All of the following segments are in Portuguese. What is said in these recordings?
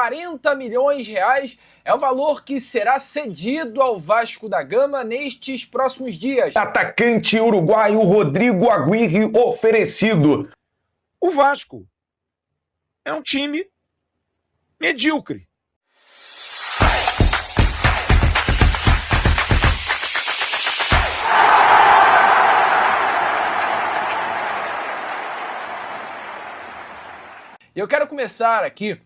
40 milhões de reais é o valor que será cedido ao Vasco da Gama nestes próximos dias. Atacante uruguaio Rodrigo Aguirre oferecido. O Vasco é um time medíocre. E eu quero começar aqui,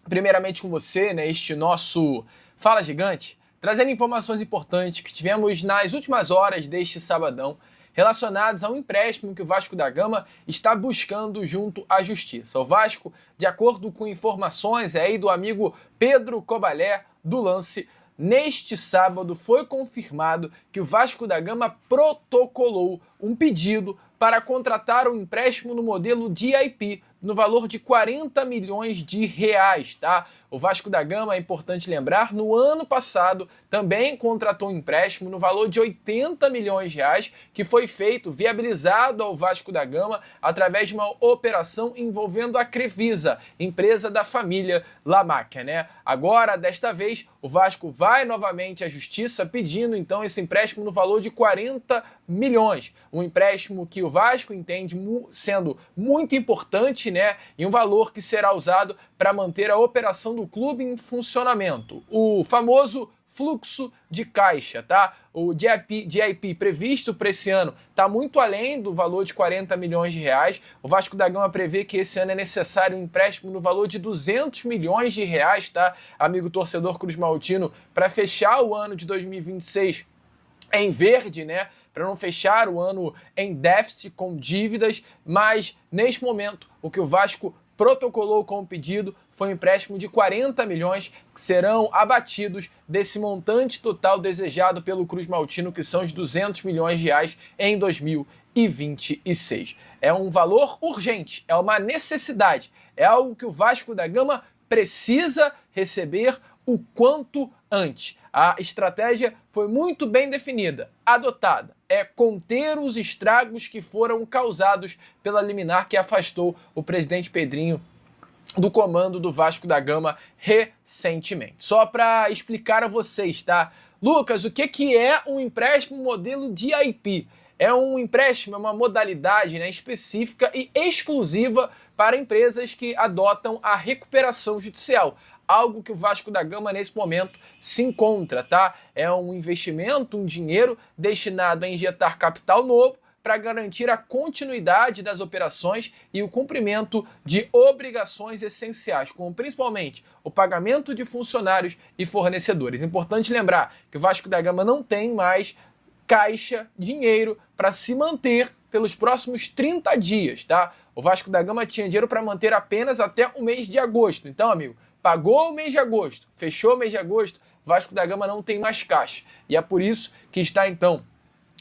primeiramente com você, este nosso Fala Gigante, trazendo informações importantes que tivemos nas últimas horas deste sabadão, relacionados ao empréstimo que o Vasco da Gama está buscando junto à Justiça. O Vasco, de acordo com informações aí do amigo Pedro Cobalé, do Lance, neste sábado foi confirmado que o Vasco da Gama protocolou um pedido para contratar um empréstimo no modelo DIP, no valor de 40 milhões de reais, tá? O Vasco da Gama, é importante lembrar, no ano passado também contratou um empréstimo no valor de 80 milhões de reais, que foi feito, viabilizado ao Vasco da Gama através de uma operação envolvendo a Crefisa, empresa da família Lamacchia, né? Agora, desta vez, o Vasco vai novamente à Justiça pedindo então esse empréstimo no valor de 40 milhões. Um empréstimo que o Vasco entende sendo muito importante, né? E um valor que será usado para manter a operação do clube em funcionamento. O famoso fluxo de caixa, tá? O DIP previsto para esse ano está muito além do valor de 40 milhões de reais. O Vasco da Gama prevê que esse ano é necessário um empréstimo no valor de 200 milhões de reais, tá? Amigo torcedor Cruz Maltino, para fechar o ano de 2026 em verde, né? Para não fechar o ano em déficit com dívidas, mas neste momento o que o Vasco protocolou como pedido foi um empréstimo de 40 milhões que serão abatidos desse montante total desejado pelo Cruz Maltino, que são de 200 milhões de reais em 2026. É um valor urgente, é uma necessidade, é algo que o Vasco da Gama precisa receber o quanto antes. A estratégia foi muito bem definida, adotada. É conter os estragos que foram causados pela liminar que afastou o presidente Pedrinho do comando do Vasco da Gama recentemente. Só para explicar a vocês, tá? Lucas, o que é um empréstimo modelo DIP? É um empréstimo, é uma modalidade, né, específica e exclusiva para empresas que adotam a recuperação judicial. Algo que o Vasco da Gama, nesse momento, se encontra, tá? É um investimento, um dinheiro destinado a injetar capital novo para garantir a continuidade das operações e o cumprimento de obrigações essenciais, como principalmente o pagamento de funcionários e fornecedores. Importante lembrar que o Vasco da Gama não tem mais caixa, dinheiro para se manter pelos próximos 30 dias, tá? O Vasco da Gama tinha dinheiro para manter apenas até o mês de agosto. Então, amigo, pagou o mês de agosto, fechou o mês de agosto, Vasco da Gama não tem mais caixa. E é por isso que está, então,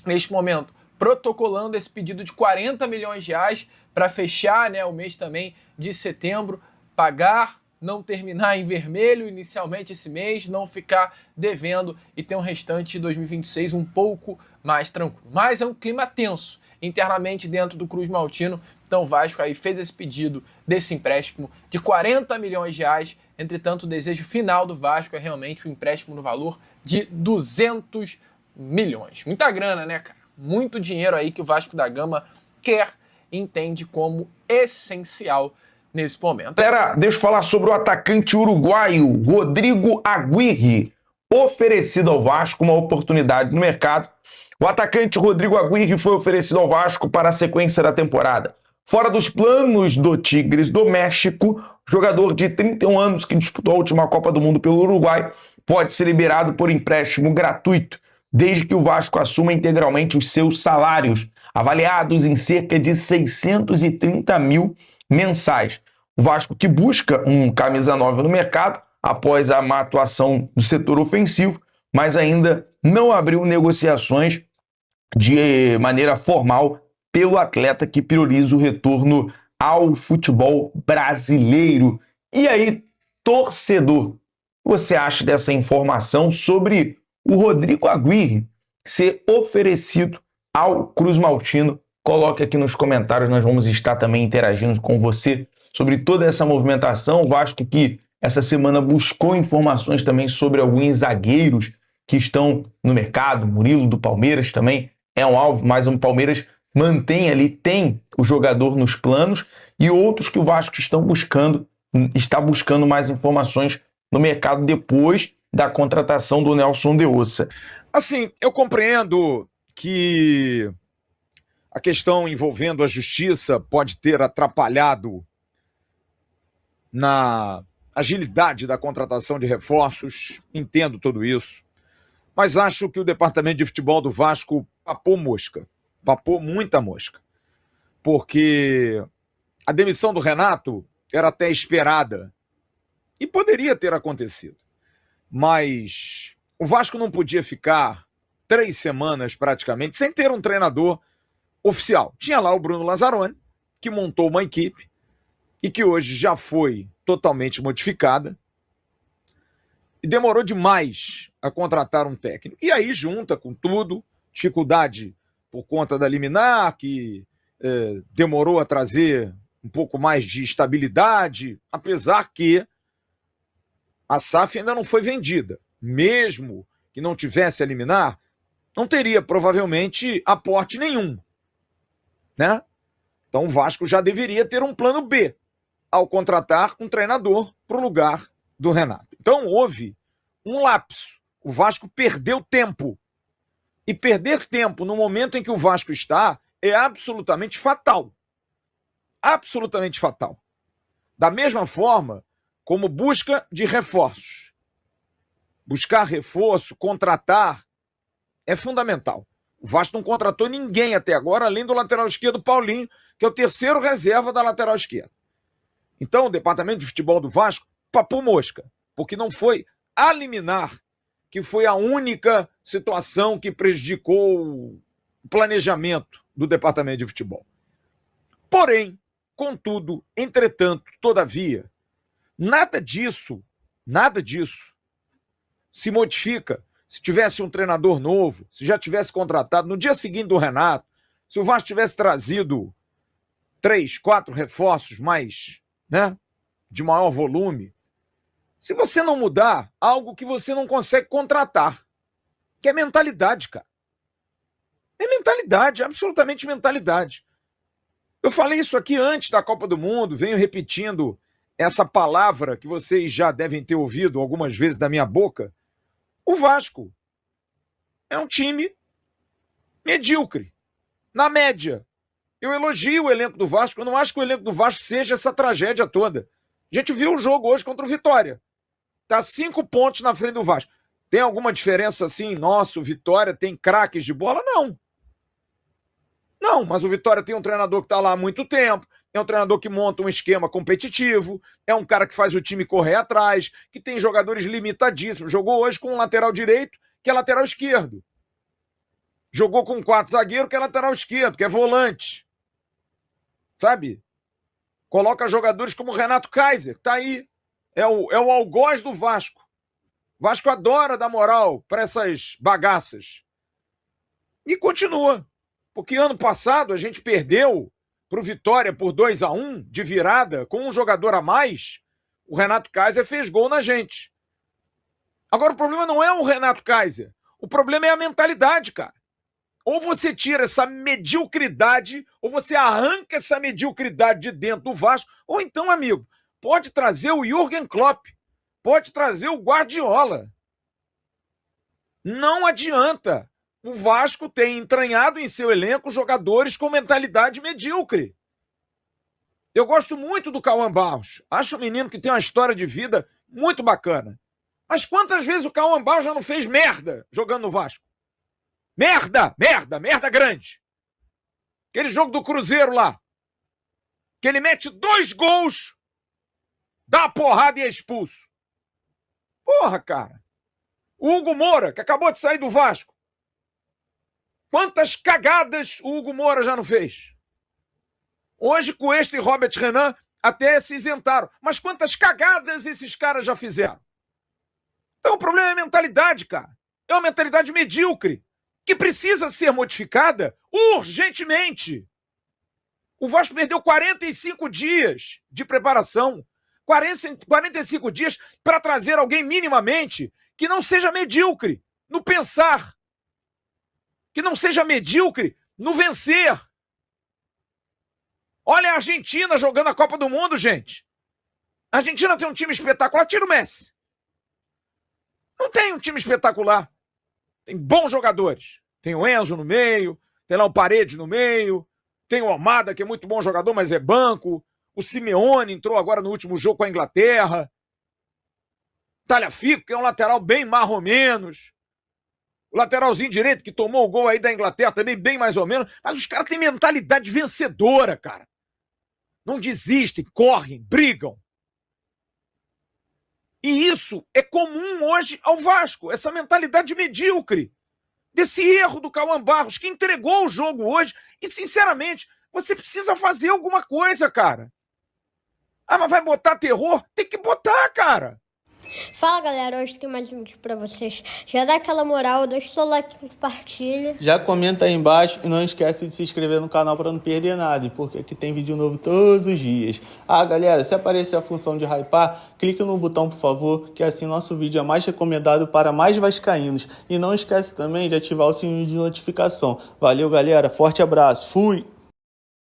neste momento, protocolando esse pedido de 40 milhões de reais para fechar, né, o mês também de setembro, pagar, não terminar em vermelho inicialmente esse mês, não ficar devendo e ter um restante de 2026 um pouco mais tranquilo. Mas é um clima tenso internamente dentro do Cruz Maltino. Então o Vasco aí fez esse pedido desse empréstimo de 40 milhões de reais. Entretanto, o desejo final do Vasco é realmente um empréstimo no valor de 200 milhões. Muita grana, né, cara? Muito dinheiro aí que o Vasco da Gama quer e entende como essencial nesse momento. Galera, deixa eu falar sobre o atacante uruguaio Rodrigo Aguirre, oferecido ao Vasco, uma oportunidade no mercado. O atacante Rodrigo Aguirre foi oferecido ao Vasco para a sequência da temporada. Fora dos planos do Tigres do México, jogador de 31 anos que disputou a última Copa do Mundo pelo Uruguai pode ser liberado por empréstimo gratuito, desde que o Vasco assuma integralmente os seus salários, avaliados em cerca de 630 mil mensais. O Vasco, que busca um camisa 9 no mercado após a má atuação do setor ofensivo, mas ainda não abriu negociações de maneira formal pelo atleta que prioriza o retorno ao futebol brasileiro. E aí, torcedor, o que você acha dessa informação sobre o Rodrigo Aguirre ser oferecido ao Cruz Maltino? Coloque aqui nos comentários, nós vamos estar também interagindo com você sobre toda essa movimentação. O Vasco que essa semana buscou informações também sobre alguns zagueiros que estão no mercado. Murilo do Palmeiras também é um alvo, mas o Palmeiras mantém ali, tem o jogador nos planos, e outros que o Vasco está buscando mais informações no mercado depois da contratação do Nelson de Ossa. Assim, eu compreendo que a questão envolvendo a justiça pode ter atrapalhado na agilidade da contratação de reforços, entendo tudo isso, mas acho que o departamento de futebol do Vasco papou mosca, papou muita mosca, porque a demissão do Renato era até esperada e poderia ter acontecido, mas o Vasco não podia ficar 3 semanas praticamente sem ter um treinador oficial. Tinha lá o Bruno Lazzaroni, que montou uma equipe e que hoje já foi totalmente modificada e demorou demais a contratar um técnico. E aí junta com tudo, dificuldade por conta da liminar, que demorou a trazer um pouco mais de estabilidade, apesar que a SAF ainda não foi vendida. Mesmo que não tivesse a liminar, não teria provavelmente aporte nenhum, né? Então o Vasco já deveria ter um plano B ao contratar um treinador para o lugar do Renato. Então houve um lapso. O Vasco perdeu tempo. E perder tempo no momento em que o Vasco está é absolutamente fatal. Absolutamente fatal. Da mesma forma como busca de reforços. Buscar reforço, contratar, é fundamental. O Vasco não contratou ninguém até agora, além do lateral esquerdo Paulinho, que é o terceiro reserva da lateral esquerda. Então, o departamento de futebol do Vasco papou mosca, porque não foi a liminar que foi a única situação que prejudicou o planejamento do departamento de futebol. Porém, contudo, entretanto, todavia, nada disso se modifica se tivesse um treinador novo, se já tivesse contratado no dia seguinte do Renato, se o Vasco tivesse trazido 3, 4 reforços mais, né, de maior volume. Se você não mudar algo que você não consegue contratar, que é mentalidade, cara. É mentalidade, absolutamente mentalidade. Eu falei isso aqui antes da Copa do Mundo, venho repetindo essa palavra que vocês já devem ter ouvido algumas vezes da minha boca. O Vasco é um time medíocre, na média. Eu elogio o elenco do Vasco, eu não acho que o elenco do Vasco seja essa tragédia toda. A gente viu o jogo hoje contra o Vitória. Está 5 pontos na frente do Vasco. Tem alguma diferença assim? Nossa, o Vitória tem craques de bola? Não. Não, mas o Vitória tem um treinador que está lá há muito tempo, é um treinador que monta um esquema competitivo, é um cara que faz o time correr atrás, que tem jogadores limitadíssimos. Jogou hoje com um lateral direito, que é lateral esquerdo. Jogou com 4 zagueiros, que é lateral esquerdo, que é volante. Sabe? Coloca jogadores como o Renato Kaiser, que está aí. É o algoz do Vasco. O Vasco adora dar moral para essas bagaças. E continua. Porque ano passado a gente perdeu para o Vitória por 2-1 de virada, com um jogador a mais. O Renato Kaiser fez gol na gente. Agora o problema não é o Renato Kaiser. O problema é a mentalidade, cara. Ou você tira essa mediocridade, ou você arranca essa mediocridade de dentro do Vasco, ou então, amigo, pode trazer o Jürgen Klopp, pode trazer o Guardiola. Não adianta. O Vasco tem entranhado em seu elenco jogadores com mentalidade medíocre. Eu gosto muito do Cauã Barros. Acho um menino que tem uma história de vida muito bacana. Mas quantas vezes o Cauã Barros já não fez merda jogando no Vasco? Merda grande. Aquele jogo do Cruzeiro lá, que ele mete 2 gols, dá a porrada e é expulso. Porra, cara. O Hugo Moura, que acabou de sair do Vasco. Quantas cagadas o Hugo Moura já não fez? Hoje, Cuesta e Robert Renan até se isentaram. Mas quantas cagadas esses caras já fizeram? Então o problema é a mentalidade, cara. É uma mentalidade medíocre, que precisa ser modificada urgentemente. O Vasco perdeu 45 dias de preparação. 45 dias para trazer alguém minimamente que não seja medíocre no pensar, que não seja medíocre no vencer. Olha a Argentina jogando a Copa do Mundo, gente. A Argentina tem um time espetacular. Tira o Messi. Não tem um time espetacular. Tem bons jogadores. Tem o Enzo no meio, tem lá o Paredes no meio, tem o Almada, que é muito bom jogador, mas é banco. O Simeone entrou agora no último jogo com a Inglaterra. Tagliafico, que é um lateral bem mais ou menos. O lateralzinho direito, que tomou o gol aí da Inglaterra, também bem mais ou menos. Mas os caras têm mentalidade vencedora, cara. Não desistem, correm, brigam. E isso é comum hoje ao Vasco, essa mentalidade medíocre, desse erro do Cauã Barros, que entregou o jogo hoje. E, sinceramente, você precisa fazer alguma coisa, cara. Ah, mas vai botar terror? Tem que botar, cara. Fala, galera, hoje tem mais um vídeo pra vocês. Já dá aquela moral, deixa o seu like, compartilha. Já comenta aí embaixo e não esquece de se inscrever no canal para não perder nada, porque aqui tem vídeo novo todos os dias. Ah, galera, se aparecer a função de hypar, clique no botão, por favor, que assim nosso vídeo é mais recomendado para mais vascaínos. E não esquece também de ativar o sininho de notificação. Valeu, galera, forte abraço, fui!